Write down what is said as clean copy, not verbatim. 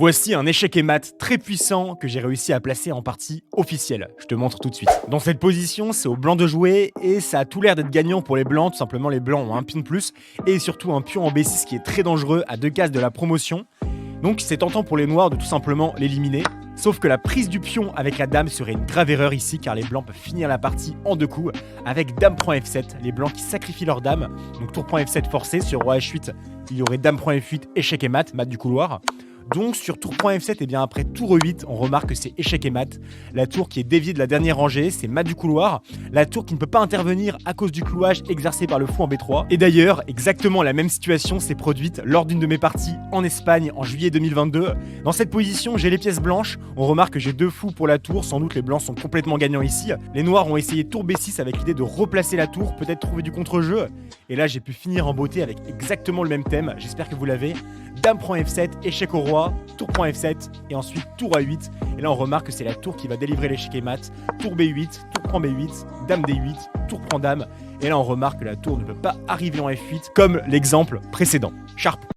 Voici un échec et mat très puissant que j'ai réussi à placer en partie officielle. Je te montre tout de suite. Dans cette position, c'est aux blancs de jouer et ça a tout l'air d'être gagnant pour les blancs. Tout simplement, les blancs ont un pion de plus et surtout un pion en B6 qui est très dangereux à 2 cases de la promotion. Donc c'est tentant pour les noirs de tout simplement l'éliminer. Sauf que la prise du pion avec la dame serait une grave erreur ici car les blancs peuvent finir la partie en 2 coups avec dame prend F7, les blancs qui sacrifient leur dame. Donc tour prend F7 forcé, sur roi H8, il y aurait dame prend F8, échec et mat du couloir. Donc sur tour prend F7, et bien après tour E8, on remarque que c'est échec et mat. La tour qui est déviée de la dernière rangée, c'est mat du couloir. La tour qui ne peut pas intervenir à cause du clouage exercé par le fou en B3. Et d'ailleurs, exactement la même situation s'est produite lors d'une de mes parties en Espagne en juillet 2022. Dans cette position, j'ai les pièces blanches. On remarque que j'ai 2 fous pour la tour. Sans doute les blancs sont complètement gagnants ici. Les noirs ont essayé tour B6 avec l'idée de replacer la tour, peut-être trouver du contre-jeu. Et là, j'ai pu finir en beauté avec exactement le même thème. J'espère que vous l'avez. Dame prend F7, échec au roi, tour prend F7 et ensuite tour A8. Et là on remarque que c'est la tour qui va délivrer l'échec et mat. Tour B8, tour prend B8, dame D8, tour prend dame. Et là on remarque que la tour ne peut pas arriver en F8 comme l'exemple précédent. Sharp.